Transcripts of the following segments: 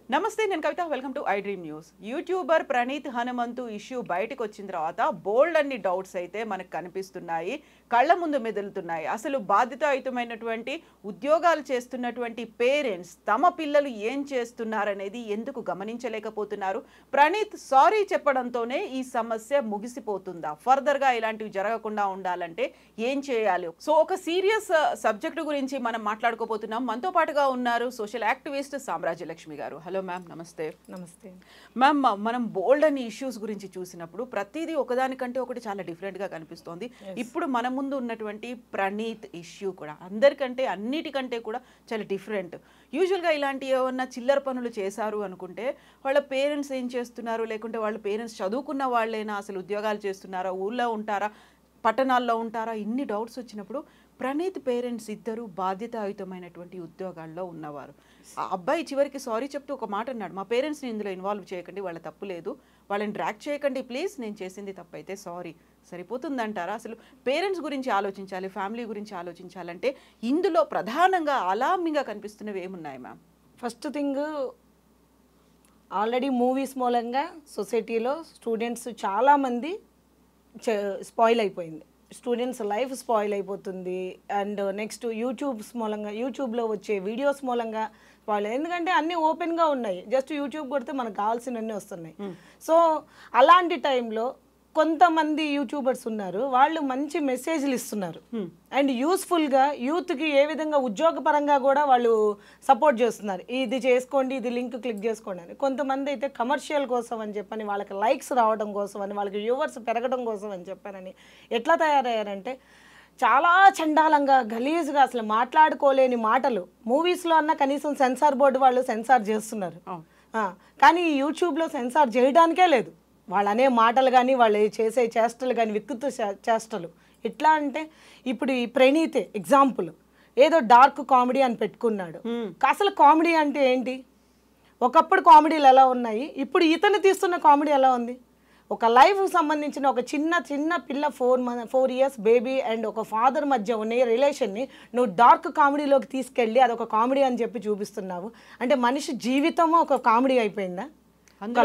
నమస్తే నేను Kavitha welcome to I dream news. YouTuber Praneeth Hanumanthu issue బయటకు వచ్చిన తర్వాత బోల్డ్ అన్ని డౌట్స్ అయితే మనకు కనిపిస్తున్నాయి, కళ్ళ ముందు మెదులుతున్నాయి. అసలు బాధ్యతాయుతమైనటువంటి ఉద్యోగాలు చేస్తున్నటువంటి పేరెంట్స్ తమ పిల్లలు ఏం చేస్తున్నారనేది ఎందుకు గమనించలేకపోతున్నారు? ప్రణీత్ సారీ చెప్పడంతోనే ఈ సమస్య ముగిసిపోతుందా? ఫర్దర్గా ఇలాంటివి జరగకుండా ఉండాలంటే ఏం చేయాలి? సో ఒక సీరియస్ సబ్జెక్టు గురించి మనం మాట్లాడుకోబోతున్నాం. మనతో పాటుగా ఉన్నారు సోషల్ యాక్టివిస్ట్ సామ్రాజ్యలక్ష్మి గారు. హలో మ్యామ్, నమస్తే. నమస్తే మ్యామ్, మనం బోల్డ్ అని ఇష్యూస్ గురించి చూసినప్పుడు ప్రతిదీ ఒకదానికంటే ఒకటి చాలా డిఫరెంట్గా కనిపిస్తోంది. ఇప్పుడు మన ముందు ఉన్నటువంటి ప్రణీత్ ఇష్యూ కూడా అందరికంటే అన్నిటికంటే కూడా చాలా డిఫరెంట్. యూజువల్గా ఇలాంటి ఏమన్నా చిల్లర పనులు చేశారు అనుకుంటే వాళ్ళ పేరెంట్స్ ఏం చేస్తున్నారు, లేకుంటే వాళ్ళ పేరెంట్స్ చదువుకున్న వాళ్ళైనా, అసలు ఉద్యోగాలు చేస్తున్నారా, ఊళ్ళో ఉంటారా, పట్టణాల్లో ఉంటారా, ఇన్ని డౌట్స్ వచ్చినప్పుడు ప్రణీత్ పేరెంట్స్ ఇద్దరు బాధ్యతాయుతమైనటువంటి ఉద్యోగాల్లో ఉన్నవారు. ఆ అబ్బాయి చివరికి సారీ చెప్తూ ఒక మాట అన్నాడు, మా పేరెంట్స్ని ఇందులో ఇన్వాల్వ్ చేయకండి, వాళ్ళ తప్పు లేదు, వాళ్ళని డ్రాక్ చేయకండి ప్లీజ్, నేను చేసింది తప్పు అయితే సారీ. సరిపోతుందంటారా? అసలు పేరెంట్స్ గురించి ఆలోచించాలి, ఫ్యామిలీ గురించి ఆలోచించాలంటే ఇందులో ప్రధానంగా అలామింగా కనిపిస్తున్నవి ఏమున్నాయి ma'am? First thing, already movies మూలంగా సొసైటీలో స్టూడెంట్స్ చాలామంది స్పాయిల్ అయిపోయింది. స్టూడెంట్స్ లైఫ్ స్పాయిల్ అయిపోతుంది. అండ్ నెక్స్ట్ యూట్యూబ్స్ మూలంగా, యూట్యూబ్లో వచ్చే వీడియోస్ మూలంగా స్పాయిల్. ఎందుకంటే అన్నీ ఓపెన్గా ఉన్నాయి, జస్ట్ యూట్యూబ్ కొడితే మనకు కావాల్సినవన్నీ వస్తున్నాయి. సో అలాంటి టైంలో కొంతమంది యూట్యూబర్స్ ఉన్నారు, వాళ్ళు మంచి మెసేజ్లు ఇస్తున్నారు అండ్ యూస్ఫుల్గా యూత్కి ఏ విధంగా ఉద్యోగపరంగా కూడా వాళ్ళు సపోర్ట్ చేస్తున్నారు. ఇది చేసుకోండి, ఇది లింక్ క్లిక్ చేసుకోండి అని. కొంతమంది అయితే కమర్షియల్ కోసం అని చెప్పని, వాళ్ళకి లైక్స్ రావడం కోసం అని, వాళ్ళకి వ్యూవర్స్ పెరగడం కోసం అని చెప్పానని ఎట్లా తయారయ్యారంటే చాలా చండాలంగా, గలీజ్గా, అసలు మాట్లాడుకోలేని మాటలు. మూవీస్లో అన్న కనీసం సెన్సార్ బోర్డు వాళ్ళు సెన్సార్ చేస్తున్నారు, కానీ యూట్యూబ్లో సెన్సార్ చేయడానికే లేదు. వాళ్ళు అనే మాటలు కానీ, వాళ్ళు చేసే చేష్టలు కానీ వికృత చేష్టలు. ఎట్లా అంటే ఇప్పుడు ఈ ప్రణీతే ఎగ్జాంపుల్, ఏదో డార్క్ కామెడీ అని పెట్టుకున్నాడు. అసలు కామెడీ అంటే ఏంటి? ఒకప్పుడు కామెడీలు ఎలా ఉన్నాయి, ఇప్పుడు ఇతను తీస్తున్న కామెడీ ఎలా ఉంది? ఒక లైఫ్కి సంబంధించిన ఒక చిన్న పిల్ల 4 years బేబీ అండ్ ఒక ఫాదర్ మధ్య ఉన్న రిలేషన్ని నువ్వు డార్క్ కామెడీలోకి తీసుకెళ్ళి అదొక కామెడీ అని చెప్పి చూపిస్తున్నావు. అంటే మనిషి జీవితము ఒక కామెడీ అయిపోయిందా?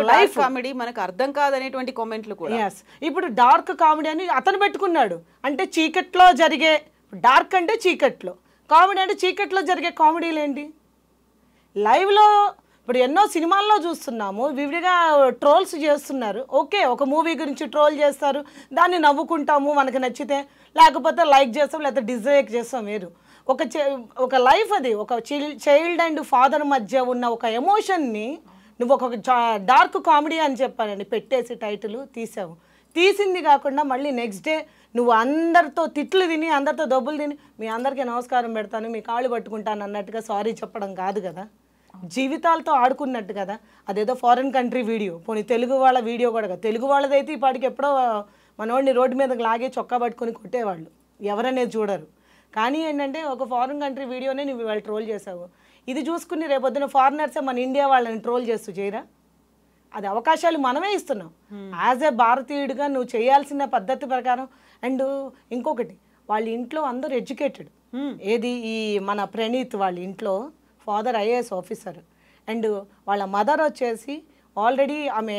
లైఫ్ కామెడీ మనకు అర్థం కాదనేటువంటి కామెంట్లు కూడా. ఎస్, ఇప్పుడు డార్క్ కామెడీ అని అతను పెట్టుకున్నాడు. అంటే చీకట్లో జరిగే, డార్క్ అంటే చీకట్లో, కామెడీ అంటే చీకట్లో జరిగే కామెడీలు ఏంటి? లైవ్లో ఇప్పుడు ఎన్నో సినిమాల్లో చూస్తున్నాము, వివిధగా ట్రోల్స్ చేస్తున్నారు. ఓకే, ఒక మూవీ గురించి ట్రోల్ చేస్తారు, దాన్ని నవ్వుకుంటాము మనకు నచ్చితే, లేకపోతే లైక్ చేస్తాం, లేకపోతే డిస్లైక్ చేస్తాం, వేరు. ఒక లైఫ్ అది, ఒక చైల్డ్ అండ్ ఫాదర్ మధ్య ఉన్న ఒక ఎమోషన్ని నువ్వు ఒక డార్క్ కామెడీ అని చెప్పానండి పెట్టేసి టైటిల్ తీసావు. తీసింది కాకుండా మళ్ళీ నెక్స్ట్ డే నువ్వు అందరితో తిట్లు తిని, అందరితో దెబ్బలు తిని, మీ అందరికీ నమస్కారం పెడతాను, మీ కాళ్ళు పట్టుకుంటాను అన్నట్టుగా సారీ చెప్పడం కాదు కదా, జీవితాలతో ఆడుకున్నట్టు కదా. అదేదో ఫారిన్ కంట్రీ వీడియో, పోనీ తెలుగు వాళ్ళ వీడియో కూడా కదా. తెలుగు వాళ్ళదైతే ఇప్పటికి ఎప్పుడో మనోడిని రోడ్డు మీదకి లాగే చొక్కా పట్టుకొని కొట్టేవాళ్ళు, ఎవరనేది చూడరు. కానీ ఏంటంటే ఒక ఫారిన్ కంట్రీ వీడియోనే నువ్వు వాళ్ళు ట్రోల్ చేసావు. ఇది చూసుకుని రేపొద్దున ఫారినర్సే మన ఇండియా వాళ్ళని ట్రోల్ చేస్తూ చేయరా? అది అవకాశాలు మనమే ఇస్తున్నాం. యాజ్ ఏ భారతీయుడిగా నువ్వు చేయాల్సిన పద్ధతి ప్రకారం. అండ్ ఇంకొకటి, వాళ్ళ ఇంట్లో అందరూ ఎడ్యుకేటెడ్. ఏది ఈ మన ప్రణీత్ వాళ్ళ ఇంట్లో ఫాదర్ IAS ఆఫీసర్ అండ్ వాళ్ళ మదర్ వచ్చేసి ఆల్రెడీ ఆమె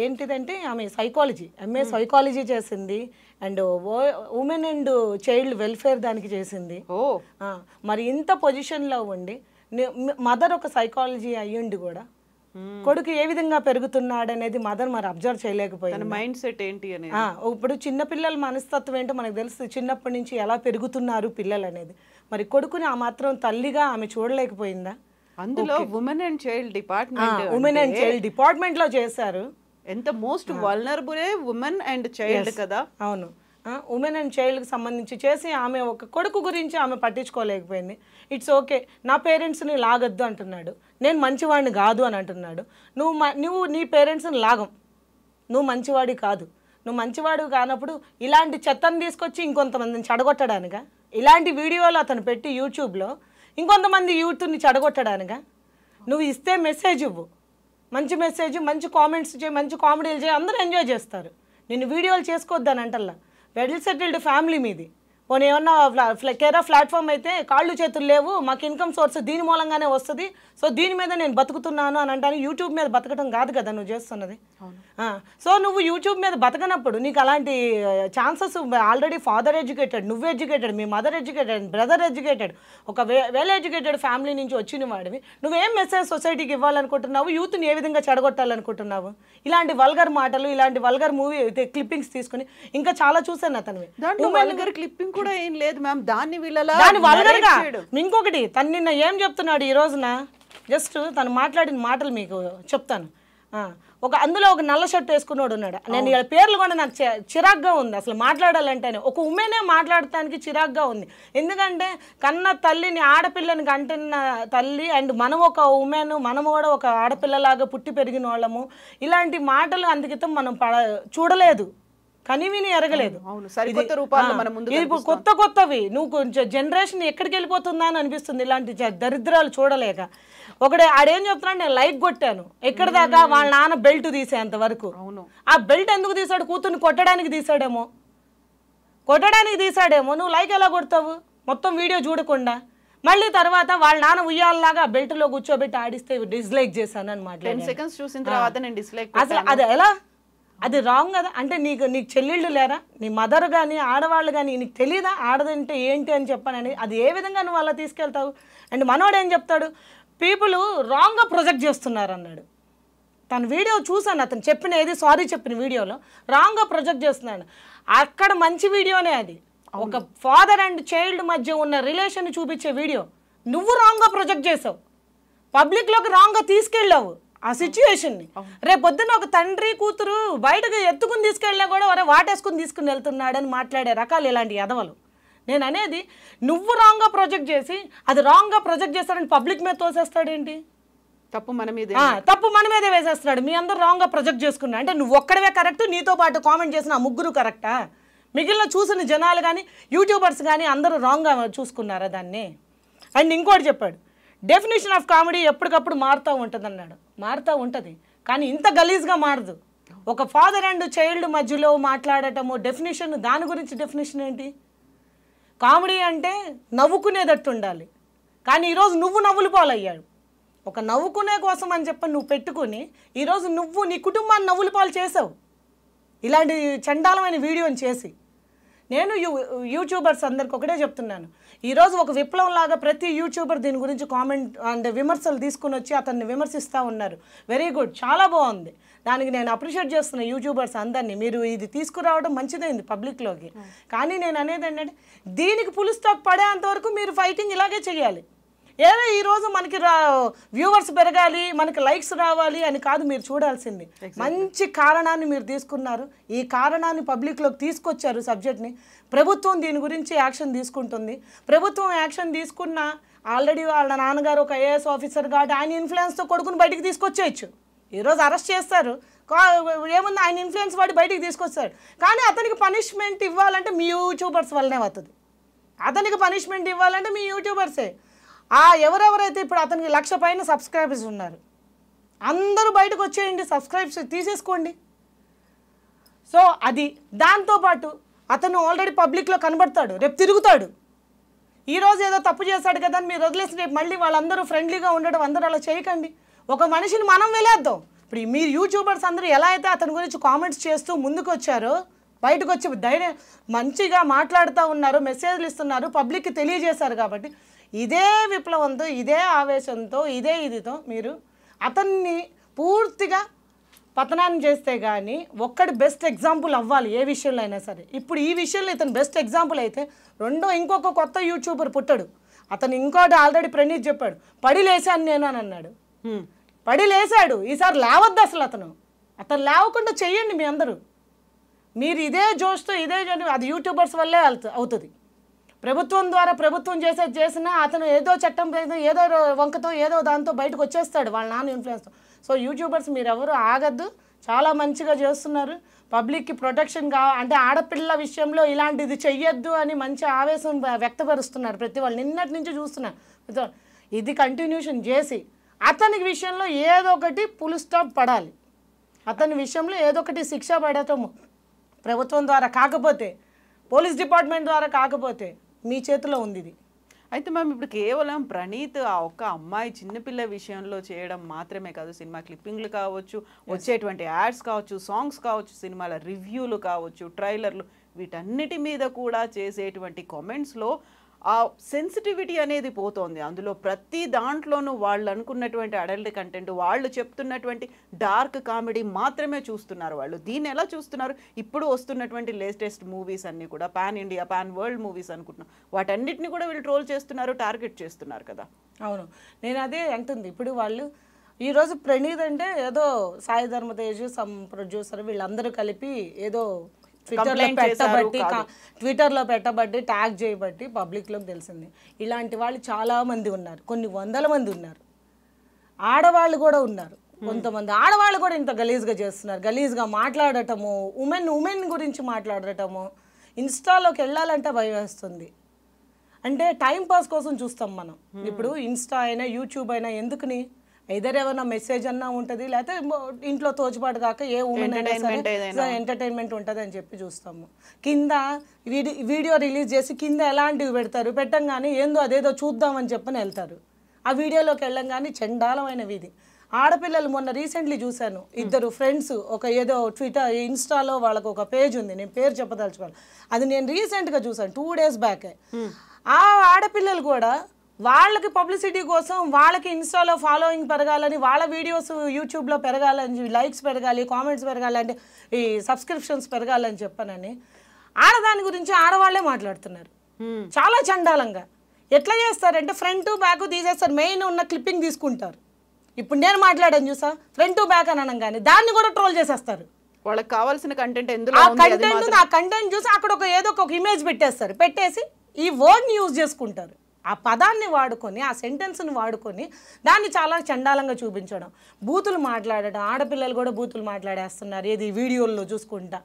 ఏంటిదంటే ఆమె సైకాలజీ, MA సైకాలజీ చేసింది and women and child welfare దానికి చేసింది. మరి ఇంత పొజిషన్లో ఉండి మదర్ ఒక సైకాలజీ అయ్యుండి కూడా కొడుకు ఏ విధంగా పెరుగుతున్నాడు అనేది మదర్ మరి అబ్జర్వ్ చేయలేకపోయింది. మైండ్ సెట్ ఏంటి అనేది. ఇప్పుడు చిన్నపిల్లల మనస్తత్వం ఏంటో మనకు తెలుసు, చిన్నప్పటి నుంచి ఎలా పెరుగుతున్నారు పిల్లలు అనేది. మరి కొడుకుని ఆ మాత్రం తల్లిగా ఆమె చూడలేకపోయిందా? అందులో ఉమెన్ అండ్ చైల్డ్ డిపార్ట్మెంట్ లో చేశారు. ఎంత most vulnerable women and child కదా. అవును, ఉమెన్ అండ్ చైల్డ్కి సంబంధించి చేసి ఆమె ఒక కొడుకు గురించి ఆమె పట్టించుకోలేకపోయింది. ఇట్స్ ఓకే, నా పేరెంట్స్ని లాగొద్దు అంటున్నాడు, నేను మంచివాడిని కాదు అని అంటున్నాడు. నువ్వు నీ పేరెంట్స్ని లాగం, నువ్వు మంచివాడి కాదు. నువ్వు మంచివాడు కానప్పుడు ఇలాంటి చెత్తను తీసుకొచ్చి ఇంకొంతమందిని చెడగొట్టడానిగా, ఇలాంటి వీడియోలు అతను పెట్టి యూట్యూబ్లో ఇంకొంతమంది యూత్ని చెడగొట్టడానిగా. నువ్వు ఇస్తే మెసేజ్ ఇవ్వు, మంచి మెసేజ్, మంచి కామెంట్స్ చేయి, మంచి కామెడీలు చేయి, అందరూ ఎంజాయ్ చేస్తారు. నిన్ను వీడియోలు చేసుకోవద్దని అంటల్లా. వెల్ సెటిల్డ్ ఫ్యామిలీ మీది, పోనీ ఏమన్నా కేరా ప్లాట్ఫామ్ అయితే కాళ్ళు చేతులు లేవు, మాకు ఇన్కమ్ సోర్స్ దీని మూలంగానే వస్తుంది, సో దీని మీద నేను బతుకుతున్నాను అని అంటాను. యూట్యూబ్ మీద బతకడం కాదు కదా నువ్వు చేస్తున్నది. సో నువ్వు యూట్యూబ్ మీద బతకనప్పుడు నీకు అలాంటి ఛాన్సెస్, ఆల్రెడీ ఫాదర్ ఎడ్యుకేటెడ్, నువ్వు ఎడ్యుకేటెడ్, మీ మదర్ ఎడ్యుకేటెడ్, బ్రదర్ ఎడ్యుకేటెడ్, ఒక వెల్ ఎడ్యుకేటెడ్ ఫ్యామిలీ నుంచి వచ్చిన వాడివి, నువ్వేం మెసేజ్ సొసైటీకి ఇవ్వాలనుకుంటున్నావు, యూత్ని ఏ విధంగా చెడగొట్టాలనుకుంటున్నావు? ఇలాంటి వల్గర్ మాటలు, ఇలాంటి వల్గర్ మూవీ క్లిప్పింగ్స్ తీసుకుని ఇంకా చాలా చూసాను అతనివి. వల్గర్ క్లిప్పింగ్ కూడా ఏం లేదు మ్యామ్, దాన్ని వల్గర్గా. ఇంకొకటి తను నిన్న ఏం చెప్తున్నాడు ఈ రోజున, జస్ట్ తను మాట్లాడిన మాటలు మీకు చెప్తాను. అందులో ఒక నల్ల షర్ట్ వేసుకున్నాడు ఉన్నాడు. నేను ఇలా పేర్లు కూడా నాకు చిరాగ్గా ఉంది అసలు మాట్లాడాలంటేనే. ఒక ఉమెనే మాట్లాడటానికి చిరాగ్గా ఉంది. ఎందుకంటే కన్న తల్లిని, ఆడపిల్లని కంటున్న తల్లి, అండ్ మనం ఒక ఉమెన్, మనము కూడా ఒక ఆడపిల్లలాగా పుట్టి పెరిగిన వాళ్ళము. ఇలాంటి మాటలు అందుకితం మనం చూడలేదు, కనివిని ఎరగలేదు. ఇప్పుడు కొత్తవి నువ్వు కొంచెం జనరేషన్ ఎక్కడికి వెళ్ళిపోతుందా అని అనిపిస్తుంది ఇలాంటి దరిద్రాలు చూడలేక. ఒకడే ఆడేం చెప్తున్నాడు, నేను లైక్ కొట్టాను ఎక్కడ దాకా, వాళ్ళ నాన్న బెల్ట్ తీసేంత వరకు. ఆ బెల్ట్ ఎందుకు తీసాడు? కూతుర్ని కొట్టడానికి తీసాడేమో. నువ్వు లైక్ ఎలా కొడతావు మొత్తం వీడియో చూడకుండా? మళ్ళీ తర్వాత వాళ్ళ నాన్న ఉయ్యాలలాగా ఆ బెల్ట్లో కూర్చోబెట్టి ఆడిస్తే డిస్లైక్ చేశాను అని మాట్లాడాను. అసలు అది ఎలా? అది రాంగ్ కదా. అంటే నీకు చెల్లెళ్ళు లేరా? నీ మదర్ కానీ ఆడవాళ్ళు కానీ నీకు తెలియదా ఆడదంటే ఏంటి అని చెప్పానని? అది ఏ విధంగా నువ్వు అలా తీసుకెళ్తావు? అండ్ మనోడు ఏం చెప్తాడు, పీపుల్ రాంగ్గా ప్రొజెక్ట్ చేస్తున్నారు అన్నాడు. తన వీడియో చూసాను, అతను చెప్పిన వీడియోలో రాంగ్గా ప్రొజెక్ట్ చేస్తున్నాడు. అక్కడ మంచి వీడియోనే అది, ఒక ఫాదర్ అండ్ చైల్డ్ మధ్య ఉన్న రిలేషన్ చూపించే వీడియో. నువ్వు రాంగ్గా ప్రొజెక్ట్ చేసావు, పబ్లిక్లోకి రాంగ్గా తీసుకెళ్ళావు ఆ సిచ్యువేషన్ని. రేపు పొద్దున్న ఒక తండ్రి కూతురు బయటకు ఎత్తుకుని తీసుకెళ్ళినా కూడా వాటేసుకుని తీసుకుని వెళ్తున్నాడని మాట్లాడే రకాలు ఇలాంటి ఎదవలు. నేను అనేది, నువ్వు రాంగ్గా ప్రొజెక్ట్ చేసి అది రాంగ్గా ప్రొజెక్ట్ చేస్తాడని పబ్లిక్ మీద తోసేస్తాడేంటి? తప్పు మన మీదే వేసేస్తున్నాడు. మీ అందరూ రాంగ్గా ప్రొజెక్ట్ చేసుకున్నా అంటే నువ్వు ఒక్కడవే కరెక్ట్, నీతో పాటు కామెంట్ చేసిన ఆ ముగ్గురు కరెక్టా? మిగిలిన చూసిన జనాలు కానీ యూట్యూబర్స్ కానీ అందరూ రాంగ్గా చూసుకున్నారా దాన్ని? అండ్ ఇంకోటి చెప్పాడు, డెఫినేషన్ ఆఫ్ కామెడీ ఎప్పటికప్పుడు మారుతూ ఉంటుంది అన్నాడు. మారుతూ ఉంటుంది కానీ ఇంత గలీజ్గా మారదు. ఒక ఫాదర్ అండ్ చైల్డ్ మధ్యలో మాట్లాడటము డెఫినేషన్, దాని గురించి డెఫినేషన్ ఏంటి? కామెడీ అంటే నవ్వుకునేటట్టు ఉండాలి, కానీ ఈరోజు నువ్వు నవ్వులు పాలయ్యాడు. ఒక నవ్వుకునే కోసం అని చెప్పి నువ్వు పెట్టుకుని ఈరోజు నువ్వు నీ కుటుంబాన్ని నవ్వులు పాలు చేసావు ఇలాంటి చండాలమైన వీడియోని చేసి. నేను యూట్యూబర్స్ అందరికి ఒకటే చెప్తున్నాను, ఈరోజు ఒక విప్లవం లాగా ప్రతి యూట్యూబర్ దీని గురించి కామెంట్ అండ్ విమర్శలు తీసుకుని వచ్చి అతన్ని విమర్శిస్తూ ఉన్నారు. వెరీ గుడ్, చాలా బాగుంది. దానికి నేను అప్రిషియేట్ చేస్తున్నా యూట్యూబర్స్ అందరినీ. మీరు ఇది తీసుకురావడం మంచిదైంది పబ్లిక్లోకి. కానీ నేను అనేది ఏంటంటే, దీనికి ఫుల్ స్టాప్ పడేంతవరకు మీరు ఫైటింగ్ ఇలాగే చేయాలి. ఏదో ఈరోజు మనకి వ్యూవర్స్ పెరగాలి, మనకి లైక్స్ రావాలి అని కాదు మీరు చూడాల్సింది. మంచి కారణాన్ని మీరు తీసుకున్నారు, ఈ కారణాన్ని పబ్లిక్లోకి తీసుకొచ్చారు సబ్జెక్ట్ని. ప్రభుత్వం దీని గురించి యాక్షన్ తీసుకుంటుంది. ప్రభుత్వం యాక్షన్ తీసుకున్న ఆల్రెడీ వాళ్ళ నాన్నగారు ఒక ఐఏఎస్ ఆఫీసర్ కాబట్టి ఆయన ఇన్ఫ్లుయెన్స్తో కొడుకుని బయటికి తీసుకొచ్చేయచ్చు. ఈరోజు అరెస్ట్ చేస్తారు, ఏముంది ఆయన ఇన్ఫ్లుయెన్స్ వాడి బయటికి తీసుకొస్తారు. కానీ అతనికి పనిష్మెంట్ ఇవ్వాలంటే మీ యూట్యూబర్స్ వల్లనే అవుతుంది. అతనికి పనిష్మెంట్ ఇవ్వాలంటే మీ యూట్యూబర్సే. ఎవరెవరైతే ఇప్పుడు అతనికి 1,00,000 పైన సబ్స్క్రైబర్స్ ఉన్నారు అందరూ బయటకు వచ్చేయండి, సబ్స్క్రైబ్స్ తీసేసుకోండి. సో అది దాంతోపాటు అతను ఆల్రెడీ పబ్లిక్లో కనబడతాడు, రేపు తిరుగుతాడు. ఈరోజు ఏదో తప్పు చేశాడు కదా అని మీరు వదిలేసి రేపు మళ్ళీ వాళ్ళందరూ ఫ్రెండ్లీగా ఉండడం, అందరూ అలా చేయకండి. ఒక మనిషిని మనం వెళ్ళేద్దాం. ఇప్పుడు మీరు యూట్యూబర్స్ అందరూ ఎలా అయితే అతని గురించి కామెంట్స్ చేస్తూ ముందుకు వచ్చారో, బయటకు వచ్చి ధైర్యం మంచిగా మాట్లాడుతూ ఉన్నారు, మెసేజ్లు ఇస్తున్నారు, పబ్లిక్కి తెలియజేశారు. కాబట్టి ఇదే విప్లవంతో, ఇదే ఆవేశంతో, ఇదే ఇదితో మీరు అతన్ని పూర్తిగా పతనాన్ని చేస్తే కానీ ఒక్కడి బెస్ట్ ఎగ్జాంపుల్ అవ్వాలి ఏ విషయంలో అయినా సరే. ఇప్పుడు ఈ విషయంలో ఇతను బెస్ట్ ఎగ్జాంపుల్ అయితే ఇంకొక కొత్త యూట్యూబర్ పుట్టాడు. అతను ఇంకోటి ఆల్రెడీ ప్రణీత్ చెప్పాడు, పడి లేచాను నేను అని అన్నాడు. పడి లేచాడు, ఈసారి లేవద్దు అసలు. అతను లేవకుండా చెయ్యండి మీ అందరూ. మీరు ఇదే జోష్తో అది యూట్యూబర్స్ వల్లే అవుతుంది. ప్రభుత్వం ద్వారా ప్రభుత్వం చేసినా అతను ఏదో చట్టం ఏదో వంకతో ఏదో దాంతో బయటకు వచ్చేస్తాడు వాళ్ళ నాన్న ఇన్ఫ్లుయెన్స్తో. సో యూట్యూబర్స్ మీరెవరు ఆగద్దు, చాలా మంచిగా చేస్తున్నారు. పబ్లిక్కి ప్రొటెక్షన్ అంటే ఆడపిల్లల విషయంలో ఇలాంటిది చెయ్యొద్దు అని మంచి ఆవేశం వ్యక్తపరుస్తున్నారు ప్రతి వాళ్ళు. నిన్నటి నుంచి చూస్తున్నారు. ఇది కంటిన్యూషన్ చేసి అతని విషయంలో ఏదో ఒకటి ఫుల్ స్టాప్ పడాలి. అతని విషయంలో ఏదో ఒకటి శిక్ష పడటము ప్రభుత్వం ద్వారా. కాకపోతే పోలీస్ డిపార్ట్మెంట్ ద్వారా కాకపోతే మీ చేతిలో ఉంది ఇది. అయితే మ్యామ్ ఇప్పుడు కేవలం ప్రణీత్ ఆ ఒక్క అమ్మాయి చిన్నపిల్ల విషయంలో చేయడం మాత్రమే కాదు, సినిమా క్లిప్పింగ్లు కావచ్చు, వచ్చేటువంటి యాడ్స్ కావచ్చు, సాంగ్స్ కావచ్చు, సినిమాల రివ్యూలు కావచ్చు, ట్రైలర్లు, వీటన్నిటి మీద కూడా చేసేటువంటి కామెంట్స్లో ఆ సెన్సిటివిటీ అనేది పోతోంది. అందులో ప్రతి దాంట్లోనూ వాళ్ళు అనుకున్నటువంటి అడల్ట్ కంటెంట్, వాళ్ళు చెప్తున్నటువంటి డార్క్ కామెడీ మాత్రమే చూస్తున్నారు వాళ్ళు. దీన్ని ఎలా చూస్తున్నారు? ఇప్పుడు వస్తున్నటువంటి లేటెస్ట్ మూవీస్ అన్నీ కూడా pan India, pan world movies అనుకుంటున్నాం, వాటన్నిటిని కూడా వీళ్ళు ట్రోల్ చేస్తున్నారు, టార్గెట్ చేస్తున్నారు కదా. అవును, నేను అదే అంటుంది. ఇప్పుడు వాళ్ళు ఈరోజు ప్రణీత్ అంటే ఏదో సాయి ధర్మతేజ్, సమ్ ప్రొడ్యూసర్, వీళ్ళందరూ కలిపి ఏదో ట్విట్టర్లో పెట్టబట్టి ట్యాగ్ చేయబట్టి పబ్లిక్లోకి తెలిసింది. ఇలాంటి వాళ్ళు చాలామంది ఉన్నారు, కొన్ని వందల మంది ఉన్నారు. ఆడవాళ్ళు కూడా ఉన్నారు, కొంతమంది ఆడవాళ్ళు కూడా ఇంత గలీజ్గా చేస్తున్నారు. గలీజ్గా మాట్లాడటము, ఉమెన్ గురించి మాట్లాడటము, ఇన్స్టాలోకి వెళ్ళాలంటే భయం వేస్తుంది. అంటే టైంపాస్ కోసం చూస్తాం మనం. ఇప్పుడు ఇన్స్టా అయినా యూట్యూబ్ అయినా ఎందుకుని, ఐదర్ ఏమైనా మెసేజ్ అన్నా ఉంటుంది, లేకపోతే ఇంట్లో తోచుపాటు కాక ఏ ఉమెన్ అయినా ఎంటర్టైన్మెంట్ ఉంటుంది అని చెప్పి చూస్తాము. కింద వీడియో రిలీజ్ చేసి కింద ఎలాంటివి పెడతారు, పెట్టంగానే ఏందో అదేదో చూద్దామని చెప్పని వెళ్తారు. ఆ వీడియోలోకి వెళ్ళంగానే చండాలమైన వీధి. ఆడపిల్లలు మొన్న రీసెంట్లీ చూశాను, ఇద్దరు ఫ్రెండ్స్ ఒక ఏదో ట్విట్టర్ ఇన్స్టాలో వాళ్ళకు ఒక పేజ్ ఉంది, నేను పేరు చెప్పదలుచుకోవాలి, అది నేను రీసెంట్గా చూసాను 2 days బ్యాకే. ఆ ఆడపిల్లలు కూడా వాళ్ళకి పబ్లిసిటీ కోసం, వాళ్ళకి ఇన్స్టాలో ఫాలోయింగ్ పెరగాలని, వాళ్ళ వీడియోస్ యూట్యూబ్లో పెరగాలని, లైక్స్ పెరగాలి, కామెంట్స్ పెరగాలంటే, ఈ సబ్స్క్రిప్షన్స్ పెరగాలని చెప్పానని ఆడదాని గురించి ఆడవాళ్లే మాట్లాడుతున్నారు చాలా చండాలంగా. ఎట్లా చేస్తారంటే ఫ్రంట్ టు బ్యాక్ తీసేస్తారు, మెయిన్ ఉన్న క్లిప్పింగ్ తీసుకుంటారు. ఇప్పుడు నేను మాట్లాడాను చూసా, ఫ్రంట్ టు బ్యాక్ అని అనగానే దాన్ని కూడా ట్రోల్ చేసేస్తారు. వాళ్ళకి కావాల్సిన కంటెంట్ ఎందులో ఆ కంటెంట్ చూసి అక్కడ ఏదో ఒక ఇమేజ్ పెట్టేస్తారు, పెట్టేసి ఈ వర్డ్ని యూజ్ చేసుకుంటారు. ఆ పదాన్ని వాడుకొని, ఆ సెంటెన్స్ని వాడుకొని దాన్ని చాలా చండాలంగా చూపించడం, బూతులు మాట్లాడటం. ఆడపిల్లలు కూడా బూతులు మాట్లాడేస్తున్నారు, ఏది వీడియోల్లో చూసుకుంటా.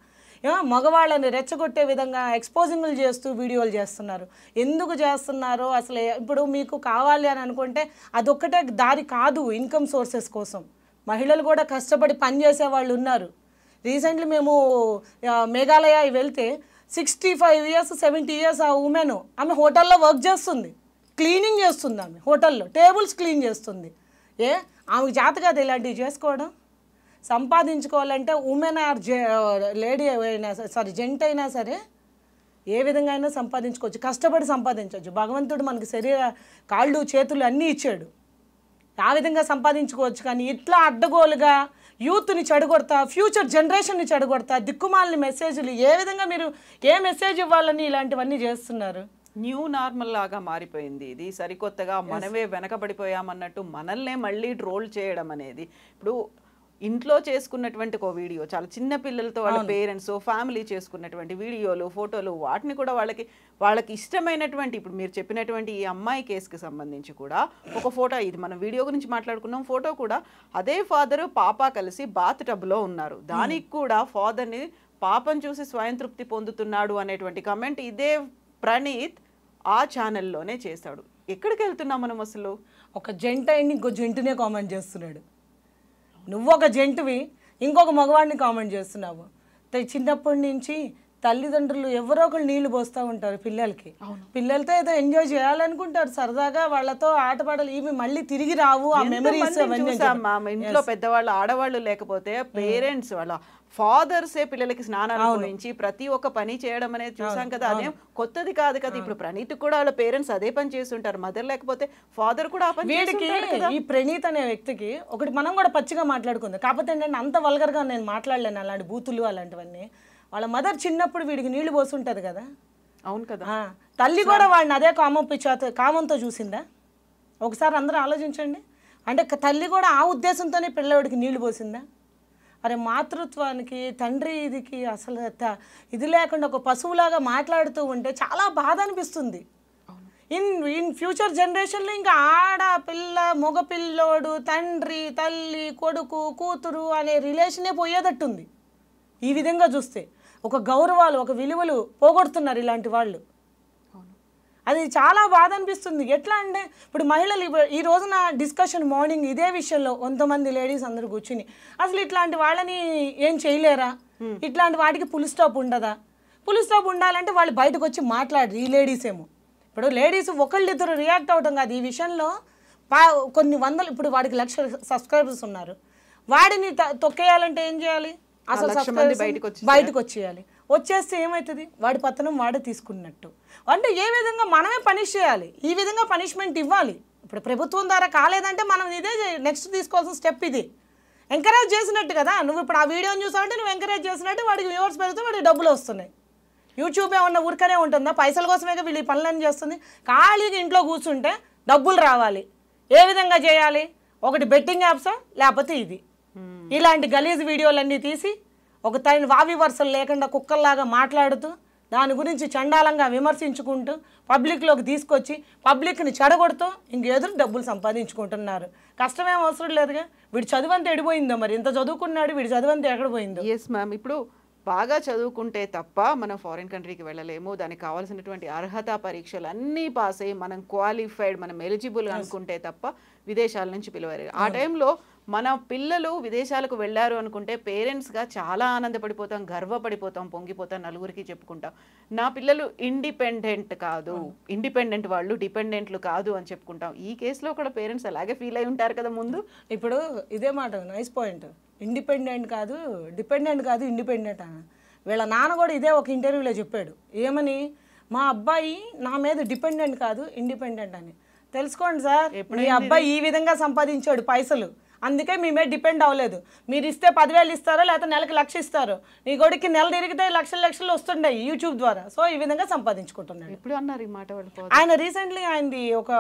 మగవాళ్ళని రెచ్చగొట్టే విధంగా ఎక్స్పోజింగ్లు చేస్తూ వీడియోలు చేస్తున్నారు. ఎందుకు చేస్తున్నారో అసలు, ఇప్పుడు మీకు కావాలి అని అనుకుంటే అదొక్కటే దారి కాదు. ఇన్కమ్ సోర్సెస్ కోసం మహిళలు కూడా కష్టపడి పనిచేసే వాళ్ళు ఉన్నారు. రీసెంట్లీ మేము మేఘాలయ వెళ్తే 65 years 70 years ఆ ఉమెన్, ఆమె హోటల్లో వర్క్ చేస్తుంది, క్లీనింగ్ చేస్తుంది, ఆమె హోటల్లో టేబుల్స్ క్లీన్ చేస్తుంది. ఆమెకు చేత కాదు ఇలాంటివి చేసుకోవడం. సంపాదించుకోవాలంటే ఉమెన్ ఆర్ లేడీ అయినా జెంట్ అయినా సరే ఏ విధంగా అయినా సంపాదించుకోవచ్చు, కష్టపడి సంపాదించవచ్చు. భగవంతుడు మనకి కాళ్ళు చేతులు అన్నీ ఇచ్చాడు, ఆ విధంగా సంపాదించుకోవచ్చు. కానీ ఇట్లా అడ్డగోలుగా యూత్ని చెడగొడతా, ఫ్యూచర్ జనరేషన్ని చెడగొడతా, దిక్కుమాలని మెసేజ్లు, ఏ విధంగా మీరు ఏ మెసేజ్ ఇవ్వాలని ఇలాంటివన్నీ చేస్తున్నారు. న్యూ నార్మల్ లాగా మారిపోయింది ఇది. సరికొత్తగా మనమే వెనకబడిపోయామన్నట్టు మనల్నే మళ్ళీ ట్రోల్ చేయడం అనేది. ఇప్పుడు ఇంట్లో చేసుకున్నటువంటి ఒక వీడియో, చాలా చిన్న పిల్లలతో వాళ్ళ పేరెంట్స్ ఫ్యామిలీ చేసుకున్నటువంటి వీడియోలు, ఫోటోలు, వాటిని కూడా వాళ్ళకి ఇష్టమైనటువంటి, ఇప్పుడు మీరు చెప్పినటువంటి ఈ అమ్మాయి కేసుకి సంబంధించి కూడా ఒక ఫోటో, ఇది మనం వీడియో గురించి మాట్లాడుకున్నాం, ఫోటో కూడా అదే ఫాదరు పాప కలిసి బాత్ టబ్లో ఉన్నారు, దానికి కూడా ఫాదర్ని పాపను చూసి స్వయం తృప్తి పొందుతున్నాడు అనేటువంటి కమెంట్ ఇదే ప్రణీత్ ఆ ఛానల్లోనే చేశాడు. ఎక్కడికి వెళ్తున్నాం మనం అసలు? ఒక జంట అయింది, ఇంకో జంటునే కామెంట్ చేస్తున్నాడు. నువ్వు ఒక జంటువి, ఇంకొక మగవాడిని కామెంట్ చేస్తున్నావు. చిన్నప్పటి నుంచి తల్లిదండ్రులు ఎవరో ఒకరు నీళ్లు పోస్తూ ఉంటారు పిల్లలకి, పిల్లలతో ఏదో ఎంజాయ్ చేయాలనుకుంటారు, సరదాగా వాళ్ళతో ఆటపాటలు, ఇవి మళ్ళీ తిరిగి రావు ఆ మెమరీస్. ఇంట్లో పెద్దవాళ్ళు ఆడవాళ్ళు లేకపోతే పేరెంట్స్ వాళ్ళ ఫాదర్సే పిల్లలకి స్నానాలు గురించి ప్రతి ఒక్క పని చేయడం అనేది చూసాం కదా. అదేం కొత్తది కాదు కదా. ఇప్పుడు ప్రణీత్ కూడా వాళ్ళ పేరెంట్స్ అదే పని చేస్తుంటారు, మదర్ లేకపోతే ఫాదర్ కూడా ఆ పని చేస్తుంటారు. ఈ ప్రణీత్ అనే వ్యక్తికి ఒకటి మనం కూడా పచ్చిగా మాట్లాడుకుందాం. కాకపోతే ఏంటంటే అంత వల్గర్గా నేను మాట్లాడలేను అలాంటి బూతులు అలాంటివన్నీ. వాళ్ళ మదర్ చిన్నప్పుడు వీడికి నీళ్లు పోస్తుంటది కదా. అవును కదా. తల్లి కూడా వాడిని అదే కామంతో చూసిందా? ఒకసారి అందరూ ఆలోచించండి. అంటే తల్లి కూడా ఆ ఉద్దేశంతోనే పిల్లవాడికి నీళ్లు పోసిందా? అరే మాతృత్వానికి, తండ్రి ఇదికి అసలు ఇది లేకుండా ఒక పశువులాగా మాట్లాడుతూ ఉంటే చాలా బాధ అనిపిస్తుంది. ఇన్ ఫ్యూచర్ జనరేషన్లో ఇంకా ఆడ పిల్ల, మగపిల్లోడు, తండ్రి, తల్లి, కొడుకు, కూతురు అనే రిలేషనే పోయేటట్టుంది. ఈ విధంగా చూస్తే ఒక గౌరవాలు, ఒక విలువలు పోగొడుతున్నారు ఇలాంటి వాళ్ళు. అది చాలా బాధ అనిపిస్తుంది. ఎట్లా అంటే ఇప్పుడు మహిళలు ఈ రోజున డిస్కషన్ మార్నింగ్ ఇదే విషయంలో కొంతమంది లేడీస్ అందరూ కూర్చుని అసలు ఇట్లాంటి వాళ్ళని ఏం చేయలేరా, ఇట్లాంటి వాటికి ఫుల్ స్టాప్ ఉండదా, ఫుల్ స్టాప్ ఉండాలంటే వాళ్ళు బయటకు వచ్చి మాట్లాడరు. ఈ లేడీస్ ఏమో ఇప్పుడు లేడీస్ ఒకళ్ళిద్దరు రియాక్ట్ అవడం కాదు ఈ విషయంలో. కొన్ని వందలు, ఇప్పుడు వాడికి 1,00,000 సబ్స్క్రైబర్స్ ఉన్నారు, వాడిని తొక్కేయాలంటే ఏం చేయాలి? అసలు బయటకు వచ్చేయాలి. వచ్చేస్తే ఏమవుతుంది? వాడి పతనం వాడే తీసుకున్నట్టు. అంటే ఏ విధంగా మనమే పనిష్ చేయాలి, ఈ విధంగా పనిష్మెంట్ ఇవ్వాలి. ఇప్పుడు ప్రభుత్వం ద్వారా కాలేదంటే మనం ఇదే నెక్స్ట్ తీసుకోవాల్సిన స్టెప్ ఇది. ఎంకరేజ్ చేసినట్టు కదా, నువ్వు ఇప్పుడు ఆ వీడియోని చూసావంటే నువ్వు ఎంకరేజ్ చేసినట్టు వాడికి వ్యూవర్స్ పెరిగితే వాడికి డబ్బులు వస్తున్నాయి. యూట్యూబ్ ఏమన్నా ఊరికనే ఉంటుందా? పైసల కోసమే వీళ్ళు ఈ పనులన్నీ చేస్తుంది. ఖాళీగా ఇంట్లో కూర్చుంటే డబ్బులు రావాలి, ఏ విధంగా చేయాలి? ఒకటి బెట్టింగ్ యాప్సా, లేకపోతే ఇది ఇలాంటి గలీజ్ వీడియోలన్నీ తీసి ఒక తగిన వావి వరుసలు లేకుండా కుక్కల్లాగా మాట్లాడుతూ దాని గురించి చండాలంగా విమర్శించుకుంటూ పబ్లిక్లోకి తీసుకొచ్చి పబ్లిక్ని చెడగొడుతూ ఇంకెదురు డబ్బులు సంపాదించుకుంటున్నారు. కష్టమేం అవసరం లేదుగా. వీడు చదువంతా ఎడిపోయిందో, మరి ఇంత చదువుకున్నాడు, వీడి చదువంతా ఎక్కడ పోయిందో? ఎస్ మ్యామ్, ఇప్పుడు బాగా చదువుకుంటే తప్ప మనం ఫారిన్ కంట్రీకి వెళ్ళలేము. దానికి కావాల్సినటువంటి అర్హత పరీక్షలు అన్నీ పాస్ అయ్యి మనం క్వాలిఫైడ్, మనం ఎలిజిబుల్ అనుకుంటే తప్ప విదేశాల నుంచి పిలవరు. ఆ టైంలో మన పిల్లలు విదేశాలకు వెళ్ళారు అనుకుంటే పేరెంట్స్గా చాలా ఆనందపడిపోతాం, గర్వపడిపోతాం, పొంగిపోతాం, నలుగురికి చెప్పుకుంటాం నా పిల్లలు ఇండిపెండెంట్ కాదు, ఇండిపెండెంట్ వాళ్ళు డిపెండెంట్లు కాదు అని చెప్పుకుంటాం. ఈ కేసులో కూడా పేరెంట్స్ అలాగే ఫీల్ అయి ఉంటారు కదా ముందు. ఇప్పుడు ఇదే మాట నైస్ పాయింట్. ఇండిపెండెంట్ కాదు డిపెండెంట్ కాదు ఇండిపెండెంట్ అని వీళ్ళ నాన్న కూడా ఇదే ఒక ఇంటర్వ్యూలో చెప్పాడు. ఏమని? మా అబ్బాయి నా మీద డిపెండెంట్ కాదు ఇండిపెండెంట్ అని. తెలుసుకోండి సార్, మీ అబ్బాయి ఈ విధంగా సంపాదించాడు పైసలు, అందుకే మీ మీద డిపెండ్ అవ్వలేదు. మీరు ఇస్తే 10,000 ఇస్తారో లేకపోతే నెలకు 1,00,000 ఇస్తారు, నీ కొడుక్కి నెల తిరిగితే లక్షలు వస్తుంటాయి యూట్యూబ్ ద్వారా. సో ఈ విధంగా సంపాదించుకుంటున్నాడు. ఇప్పుడు అన్నారు ఈ మాట వాళ్ళు. ఆయన రీసెంట్లీ ఆయనది ఒక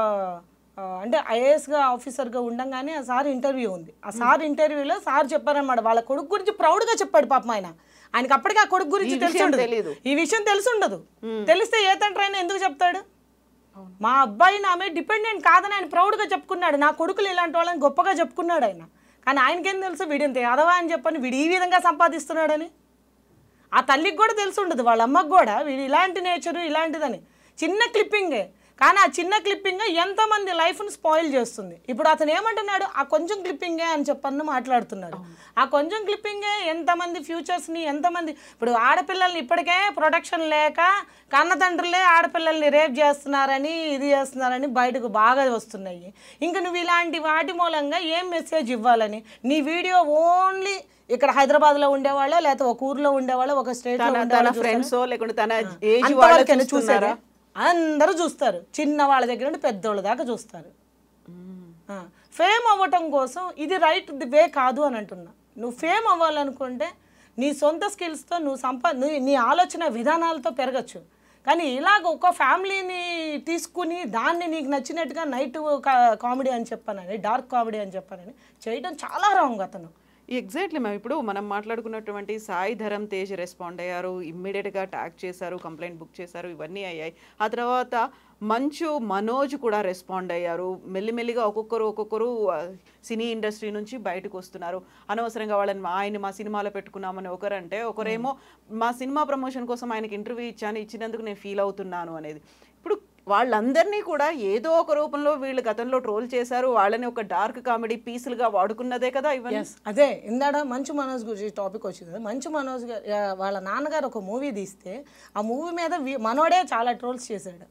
అంటే ఐఏఎస్గా ఆఫీసర్గా ఉండగానే ఆ సార్ ఇంటర్వ్యూ ఉంది. ఆ సార్ ఇంటర్వ్యూలో సార్ చెప్పారన్నమాట వాళ్ళ కొడుకు గురించి ప్రౌడ్గా చెప్పాడు. పాపం ఆయనకి అప్పటికి ఆ కొడుకు గురించి తెలిసి ఈ విషయం తెలిసి ఉండదు. తెలిస్తే ఏ తండ్రి అయినా ఎందుకు చెప్తాడు? మా అబ్బాయి నా మీద డిపెండెంట్ కాదని ఆయన ప్రౌడ్గా చెప్పుకున్నాడు. నా కొడుకులు ఇలాంటి వాళ్ళని గొప్పగా చెప్పుకున్నాడు ఆయన. కానీ ఆయనకేం తెలుసు వీడింత యాదవా అని చెప్పని, వీడు ఈ విధంగా సంపాదిస్తున్నాడని. ఆ తల్లికి కూడా తెలిసి ఉండదు, వాళ్ళ అమ్మకు కూడా వీడు ఇలాంటి నేచరు ఇలాంటిదని. చిన్న క్లిప్పింగే, కానీ ఆ చిన్న క్లిప్పింగ్ ఎంతమంది లైఫ్ను స్పాయిల్ చేస్తుంది. ఇప్పుడు అతను ఏమంటున్నాడు? ఆ కొంచెం క్లిప్పింగే అని చెప్పని మాట్లాడుతున్నాడు. ఆ కొంచెం క్లిప్పింగే ఎంతమంది ఫ్యూచర్స్ని, ఎంతమంది ఇప్పుడు ఆడపిల్లల్ని ఇప్పటికే ప్రొటెక్షన్ లేక కన్నతండ్రులే ఆడపిల్లల్ని రేప్ చేస్తున్నారని ఇది చేస్తున్నారని బయటకు బాగా వస్తున్నాయి. ఇంకా నువ్వు ఇలాంటి వాటి మూలంగా ఏం మెసేజ్ ఇవ్వాలని? నీ వీడియో ఓన్లీ ఇక్కడ హైదరాబాద్లో ఉండేవాళ్ళో లేకపోతే ఒక ఊర్లో ఉండేవాళ్ళో ఒక స్టేట్లో చూసారా? అందరూ చూస్తారు, చిన్న వాళ్ళ దగ్గర నుండి పెద్దోళ్ళ దాకా చూస్తారు. ఫేమ్ అవ్వటం కోసం ఇది రైట్ వే కాదు అని అంటున్నా. నువ్వు ఫేమ్ అవ్వాలనుకుంటే నీ సొంత స్కిల్స్తో నువ్వు నీ ఆలోచన విధానాలతో పెరగచ్చు. కానీ ఇలాగ ఒక ఫ్యామిలీని తీసుకుని దాన్ని నీకు నచ్చినట్టుగా నైట్ కామెడీ అని చెప్పానని, డార్క్ కామెడీ అని చెప్పానని చేయడం చాలా రాంగ్ అతను. Exactly ma'am. ఇప్పుడు మనం మాట్లాడుకున్నటువంటి సాయి ధరమ్ తేజ్ రెస్పాండ్ అయ్యారు, ఇమ్మీడియట్గా ట్యాగ్ చేశారు, కంప్లైంట్ బుక్ చేశారు, ఇవన్నీ అయ్యాయి. ఆ తర్వాత మంచు మనోజ్ కూడా రెస్పాండ్ అయ్యారు. మెల్లిమెల్లిగా ఒక్కొక్కరు సినీ ఇండస్ట్రీ నుంచి బయటకు వస్తున్నారు. అనవసరంగా వాళ్ళని ఆయన మా సినిమాలో పెట్టుకున్నామని ఒకరంటే, ఒకరేమో మా సినిమా ప్రమోషన్ కోసం ఆయనకి ఇంటర్వ్యూ ఇచ్చినందుకు నేను ఫీల్ అవుతున్నాను అనేది. ఇప్పుడు వాళ్ళందరినీ కూడా ఏదో ఒక రూపంలో వీళ్ళు గతంలో ట్రోల్ చేశారు, వాళ్ళని ఒక డార్క్ కామెడీ పీసులుగా వాడుకున్నదే కదా ఇవన్నీ. అదే ఇందాడ మంచు మనోజ్ గురించి టాపిక్ వచ్చింది కదా. మంచు మనోజ్ గారు వాళ్ళ నాన్నగారు ఒక మూవీ తీస్తే ఆ మూవీ మీద మనోడే చాలా ట్రోల్స్ చేశాడు,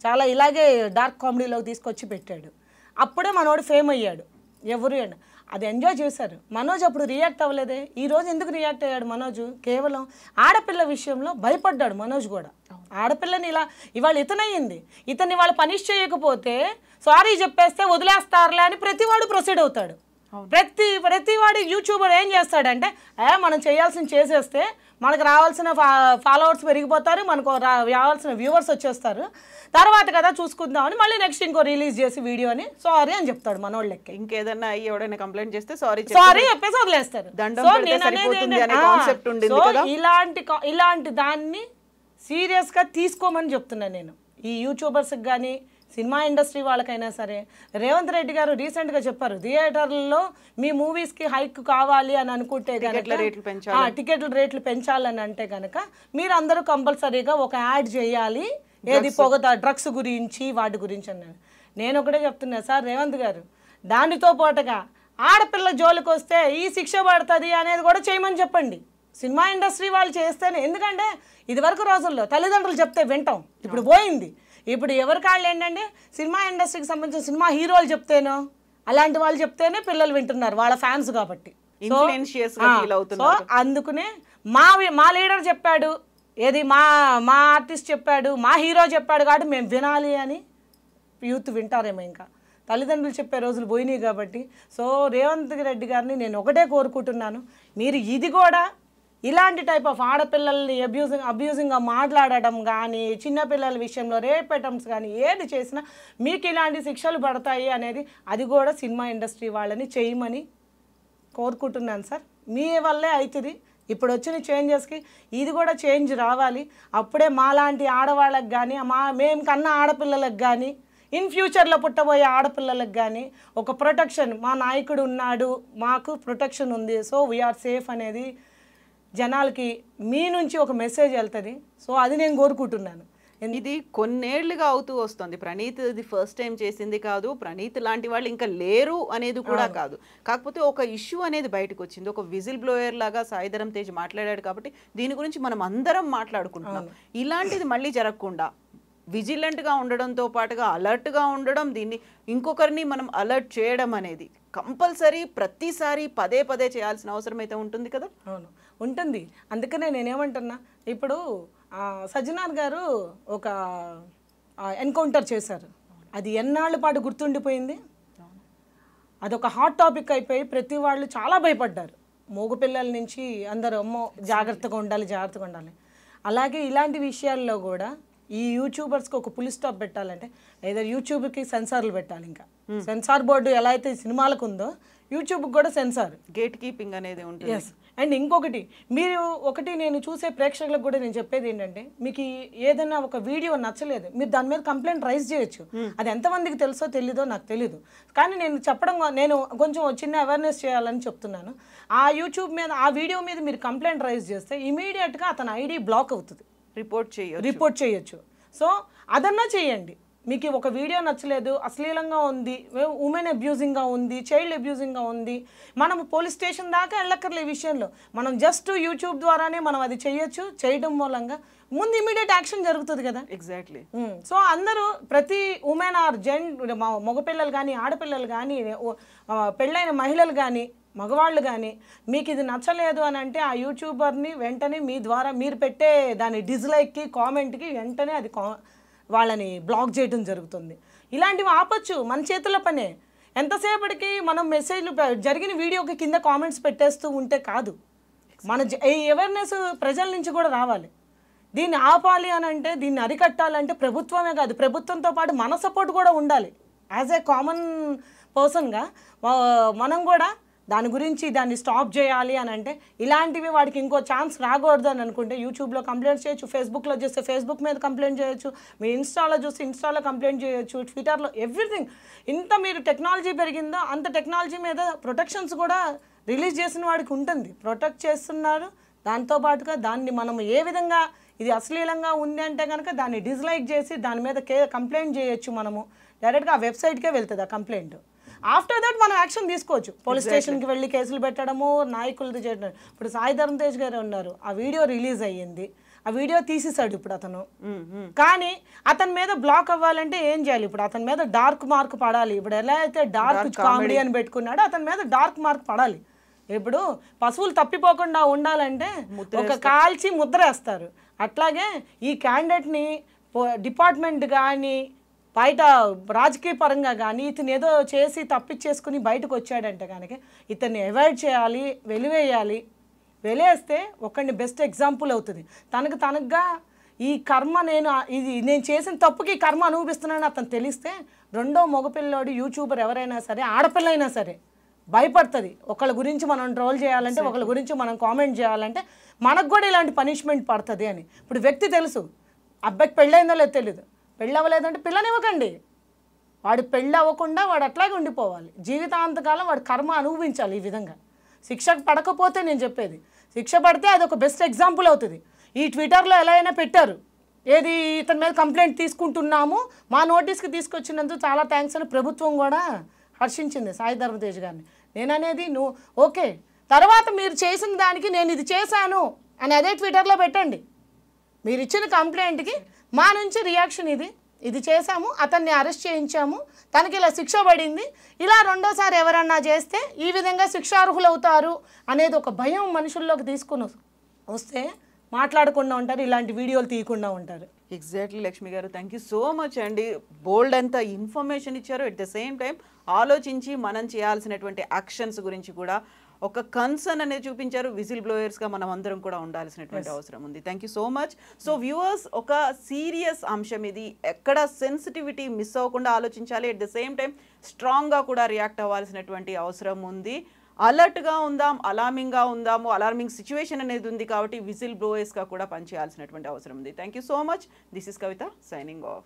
చాలా ఇలాగే డార్క్ కామెడీలోకి తీసుకొచ్చి పెట్టాడు. అప్పుడే మనోడు ఫేమ్ అయ్యాడు. ఎవరు అది ఎంజాయ్ చేశారు. మనోజ్ అప్పుడు రియాక్ట్ అవ్వలేదే. ఈరోజు ఎందుకు రియాక్ట్ అయ్యాడు మనోజ్? కేవలం ఆడపిల్ల విషయంలో భయపడ్డాడు మనోజ్ కూడా. ఆడపిల్లని ఇవాళ ఇతనయ్యింది, ఇతన్ని వాళ్ళు పనిష్ చేయకపోతే సారీ చెప్పేస్తే వదిలేస్తారులే అని ప్రతివాడు ప్రొసీడ్ అవుతాడు. ప్రతివాడు యూట్యూబర్ ఏం చేస్తాడంటే మనం చేయాల్సింది చేసేస్తే మనకు రావాల్సిన ఫాలోవర్స్ పెరిగిపోతారు, మనకు రావాల్సిన వ్యూవర్స్ వచ్చేస్తారు, తర్వాత కదా చూసుకుందామని మళ్ళీ నెక్స్ట్ ఇంకో రిలీజ్ చేసి వీడియో అని సారీ అని చెప్తాడు మనోళ్ళకి. ఇంకేదన్నా ఎవడైనా కంప్లైంట్ చేస్తే సారీ చెప్పేసి వదిలేస్తారు. ఇలాంటి దాన్ని సీరియస్గా తీసుకోమని చెప్తున్నాను నేను. ఈ యూట్యూబర్స్కి కానీ సినిమా ఇండస్ట్రీ వాళ్ళకైనా సరే. రేవంత్ రెడ్డి గారు రీసెంట్గా చెప్పారు, థియేటర్లలో మీ మూవీస్కి హైక్ కావాలి అని అనుకుంటే కనుక టికెట్ల రేట్లు పెంచాలని అంటే కనుక మీరు అందరూ కంపల్సరీగా ఒక యాడ్ చేయాలి, ఏది పొగ డ్రగ్స్ గురించి వాటి గురించి అన్నాను. నేను ఒకటే చెప్తున్నా సార్ రేవంత్ గారు, దానితో పాటుగా ఆడపిల్ల జోలికి వస్తే ఈ శిక్ష పడుతుంది అనేది కూడా చేయమని చెప్పండి. సినిమా ఇండస్ట్రీ వాళ్ళు చేస్తేనే, ఎందుకంటే ఇదివరకు రోజుల్లో తల్లిదండ్రులు చెప్తే వింటాం, ఇప్పుడు పోయింది. ఇప్పుడు ఎవరి కాళ్ళు ఏంటంటే సినిమా ఇండస్ట్రీకి సంబంధించిన సినిమా హీరోలు చెప్తేనో అలాంటి వాళ్ళు చెప్తేనే పిల్లలు వింటున్నారు, వాళ్ళ ఫ్యాన్స్ కాబట్టి. సో అందుకనే మా లీడర్ చెప్పాడు, ఏది మా ఆర్టిస్ట్ చెప్పాడు, మా హీరో చెప్పాడు కాబట్టి మేము వినాలి అని యూత్ వింటారేమో. ఇంకా తల్లిదండ్రులు చెప్పే రోజులు పోయినాయి కాబట్టి. సో రేవంత్ రెడ్డి గారిని నేను ఒకటే కోరుకుంటున్నాను, మీరు ఇది కూడా ఇలాంటి టైప్ ఆఫ్ ఆడపిల్లల్ని అబ్యూజింగ్గా మాట్లాడడం కానీ, చిన్నపిల్లల విషయంలో రేప్ అటెంప్ట్స్ కానీ ఏది చేసినా మీకు ఇలాంటి శిక్షలు పడతాయి అనేది అది కూడా సినిమా ఇండస్ట్రీ వాళ్ళని చేయమని కోరుకుంటున్నాను సార్. మీ వల్లే అవుతుంది. ఇప్పుడు వచ్చిన చేంజెస్కి ఇది కూడా చేంజ్ రావాలి. అప్పుడే మాలాంటి ఆడవాళ్ళకి కానీ, మేము కన్నా ఆడపిల్లలకు కానీ, ఇన్ ఫ్యూచర్లో పుట్టబోయే ఆడపిల్లలకు కానీ ఒక ప్రొటెక్షన్, మా నాయకుడు ఉన్నాడు, మాకు ప్రొటెక్షన్ ఉంది, సో వీఆర్ సేఫ్ అనేది జనాలకి మీ నుంచి ఒక మెసేజ్ వెళ్తుంది. సో అది నేను కోరుకుంటున్నాను. ఇది కొన్నేళ్లుగా అవుతూ వస్తుంది. ప్రణీత్ ఇది ఫస్ట్ టైం చేసింది కాదు, ప్రణీత్ లాంటి వాళ్ళు ఇంకా లేరు అనేది కూడా కాదు. కాకపోతే ఒక ఇష్యూ అనేది బయటకు వచ్చింది, ఒక విజిల్ బ్లోయర్ లాగా సాయిధరం తేజ్ మాట్లాడాడు కాబట్టి దీని గురించి మనం అందరం మాట్లాడుకుంటున్నాం. ఇలాంటిది మళ్ళీ జరగకుండా విజిలెంట్గా ఉండడంతో పాటుగా అలర్ట్గా ఉండడం, దీన్ని ఇంకొకరిని మనం అలర్ట్ చేయడం అనేది కంపల్సరీ ప్రతిసారి పదే పదే చేయాల్సిన అవసరం అయితే ఉంటుంది కదా. అవును ఉంటుంది. అందుకనే నేనేమంటున్నా, ఇప్పుడు సజ్జనార్ గారు ఒక ఎన్కౌంటర్ చేశారు, అది ఎన్నాళ్ళ పాటు గుర్తుండిపోయింది. అదొక హాట్ టాపిక్ అయిపోయి ప్రతి వాళ్ళు చాలా భయపడ్డారు. మగపిల్లల నుంచి అందరూ అమ్మో జాగ్రత్తగా ఉండాలి. అలాగే ఇలాంటి విషయాల్లో కూడా ఈ యూట్యూబర్స్కి ఒక పులి స్టాప్ పెట్టాలంటే ఏదైనా యూట్యూబ్కి సెన్సార్లు పెట్టాలి. ఇంకా సెన్సార్ బోర్డు ఎలా అయితే సినిమాలకు ఉందో యూట్యూబ్కి కూడా సెన్సార్, గేట్ కీపింగ్ అనేది ఉంటుంది. ఎస్. అండ్ ఇంకొకటి నేను చూసే ప్రేక్షకులకు కూడా నేను చెప్పేది ఏంటంటే, మీకు ఏదైనా ఒక వీడియో నచ్చలేదు, మీరు దాని మీద కంప్లైంట్ రైజ్ చేయొచ్చు. అది ఎంతమందికి తెలుసో తెలీదో నాకు తెలీదు, కానీ నేను కొంచెం చిన్న అవేర్నెస్ చేయాలని చెప్తున్నాను. ఆ యూట్యూబ్ మీద ఆ వీడియో మీద మీరు కంప్లైంట్ రైజ్ చేస్తే ఇమీడియట్గా అతని ఐడి బ్లాక్ అవుతుంది, రిపోర్ట్ చేయొచ్చు. సో అదన్నా చేయండి. మీకు ఒక వీడియో నచ్చలేదు, అశ్లీలంగా ఉంది, ఉమెన్ అబ్యూజింగ్గా ఉంది, చైల్డ్ అబ్యూజింగ్గా ఉంది, మనం పోలీస్ స్టేషన్ దాకా వెళ్ళక్కర్లే ఈ విషయంలో. మనం జస్ట్ యూట్యూబ్ ద్వారానే మనం అది చేయడం మూలంగా ముందు ఇమీడియట్ యాక్షన్ జరుగుతుంది కదా. ఎగ్జాక్ట్లీ. సో అందరూ ప్రతి ఉమెన్ ఆర్ మగపిల్లలు కానీ, ఆడపిల్లలు కానీ, పెళ్ళైన మహిళలు కానీ, మగవాళ్ళు కానీ మీకు ఇది నచ్చలేదు అని అంటే ఆ యూట్యూబర్ని వెంటనే మీ ద్వారా మీరు పెట్టే దాని డిస్లైక్కి కామెంట్కి వెంటనే అది వాళ్ళని బ్లాక్ చేయడం జరుగుతుంది. ఇలాంటివి ఆపచ్చు, మన చేతుల పనే. ఎంతసేపటికి మనం మెసేజ్లు జరిగిన వీడియోకి కింద కామెంట్స్ పెట్టేస్తూ ఉంటే కాదు. మన అవేర్నెస్ ప్రజల నుంచి కూడా రావాలి. దీన్ని ఆపాలి అని అంటే, దీన్ని అరికట్టాలంటే ప్రభుత్వమే కాదు, ప్రభుత్వంతో పాటు మన సపోర్ట్ కూడా ఉండాలి. యాజ్ ఏ కామన్ పర్సన్గా మనం కూడా దాన్ని స్టాప్ చేయాలి అని అంటే, ఇలాంటివి వాడికి ఇంకో ఛాన్స్ రాకూడదు అని అనుకుంటే యూట్యూబ్లో కంప్లైంట్ చేయొచ్చు, ఫేస్బుక్లో చూస్తే ఫేస్బుక్ మీద కంప్లైంట్ చేయొచ్చు, మీరు ఇన్స్టాలో చూస్తే ఇన్స్టాలో కంప్లైంట్ చేయొచ్చు, ట్విట్టర్లో, ఎవ్రీథింగ్. ఇంత మీరు టెక్నాలజీ పెరిగిందో అంత టెక్నాలజీ మీద ప్రొటెక్షన్స్ కూడా రిలీజ్ చేసిన వాడికి ఉంటుంది, ప్రొటెక్ట్ చేస్తున్నారు. దాంతోపాటుగా దాన్ని మనం ఏ విధంగా ఇది అశ్లీలంగా ఉంది అంటే కనుక దాన్ని డిస్లైక్ చేసి దాని మీద కంప్లైంట్ చేయొచ్చు. మనము డైరెక్ట్గా ఆ వెబ్సైట్కే వెళ్తుంది ఆ కంప్లైంట్. ఆఫ్టర్ దట్ మనం యాక్షన్ తీసుకోవచ్చు, పోలీస్ స్టేషన్కి వెళ్ళి కేసులు పెట్టడము, నాయకులది చేయడం. ఇప్పుడు సాయిధరం తేజ్ గారు ఉన్నారు, ఆ వీడియో రిలీజ్ అయ్యింది, ఆ వీడియో తీసేశాడు ఇప్పుడు అతను. కానీ అతని మీద బ్లాక్ అవ్వాలంటే ఏం చేయాలి? ఇప్పుడు అతని మీద డార్క్ మార్క్ పడాలి. ఇప్పుడు ఎలా అయితే డార్క్ కామెడీ అని పెట్టుకున్నాడో అతని మీద డార్క్ మార్క్ పడాలి. ఇప్పుడు పశువులు తప్పిపోకుండా ఉండాలంటే ఒక కాల్చి ముద్ర వేస్తారు. అట్లాగే ఈ క్యాండిడేట్ని డిపార్ట్మెంట్ కానీ బయట రాజకీయ పరంగా కానీ ఇతను ఏదో చేసి తప్పిచ్చేసుకుని బయటకు వచ్చాడంటే కనుక ఇతన్ని అవాయిడ్ చేయాలి, వెలివేయాలి. వెలేస్తే ఒకడిని బెస్ట్ ఎగ్జాంపుల్ అవుతుంది. తనకుగా ఈ కర్మ నేను చేసిన తప్పుకి కర్మ అనుభవిస్తున్నానని అతను తెలిస్తే రెండో మగపిల్లోడు యూట్యూబర్ ఎవరైనా సరే, ఆడపిల్లైనా సరే భయపడుతుంది. ఒకళ్ళ గురించి మనం ట్రోల్ చేయాలంటే, ఒకళ్ళ గురించి మనం కామెంట్ చేయాలంటే మనకు కూడా ఇలాంటి పనిష్మెంట్ పడుతుంది అని. ఇప్పుడు వ్యక్తి తెలుసు, అబ్బాయికి పెళ్ళైందో లేదో తెలియదు, పెళ్ళి అవ్వలేదంటే పిల్లనివ్వకండి. వాడు పెళ్ళి అవ్వకుండా వాడు అట్లాగే ఉండిపోవాలి, జీవితాంతకాలం వాడు కర్మ అనుభవించాలి. ఈ విధంగా శిక్ష పడకపోతే, నేను చెప్పేది శిక్ష పడితే అది ఒక బెస్ట్ ఎగ్జాంపుల్ అవుతుంది. ఈ ట్విట్టర్లో ఎలా అయినా పెట్టారు, ఏది ఇతని మీద కంప్లైంట్ తీసుకుంటున్నాము, మా నోటీస్కి తీసుకొచ్చినందుకు చాలా థ్యాంక్స్ అని ప్రభుత్వం కూడా హర్షించింది సాయిధరం తేజ్ గారిని. నేననేది నువ్వు ఓకే, తర్వాత మీరు చేసిన దానికి నేను ఇది చేశాను అని అదే ట్విట్టర్లో పెట్టండి. మీరు ఇచ్చిన కంప్లైంట్కి మా నుంచి రియాక్షన్ ఇది చేశాము, అతన్ని అరెస్ట్ చేయించాము, తనకి ఇలా శిక్ష పడింది, ఇలా రెండోసారి ఎవరన్నా చేస్తే ఈ విధంగా శిక్షార్హులవుతారు అనేది ఒక భయం మనుషుల్లోకి తీసుకుని వస్తే మాట్లాడకుండా ఉంటారు, ఇలాంటి వీడియోలు తీయకుండా ఉంటారు. ఎగ్జాక్ట్లీ లక్ష్మి గారు, థ్యాంక్ యూ సో మచ్ అండి. బోల్డ్ అంత ఇన్ఫర్మేషన్ ఇచ్చారు. ఎట్ ద సేమ్ టైం ఆలోచించి మనం చేయాల్సినటువంటి యాక్షన్స్ గురించి కూడా ఒక కన్సర్న్ అనేది చూపించారు. విజిల్ బ్లోయర్స్గా మనం అందరం కూడా ఉండాల్సినటువంటి అవసరం ఉంది. Thank you so much. So viewers, ఒక సీరియస్ అంశం ఇది, ఎక్కడ సెన్సిటివిటీ మిస్ అవ్వకుండా ఆలోచించాలి. ఎట్ ద సేమ్ టైం స్ట్రాంగ్గా కూడా రియాక్ట్ అవ్వాల్సినటువంటి అవసరం ఉంది. అలర్ట్గా ఉందాం, అలార్మింగ్గా ఉందాము. అలార్మింగ్ సిచ్యువేషన్ అనేది ఉంది కాబట్టి విజిల్ బ్లోయర్స్గా కూడా పనిచేయాల్సినటువంటి అవసరం ఉంది. Thank you so much. This is Kavitha signing off.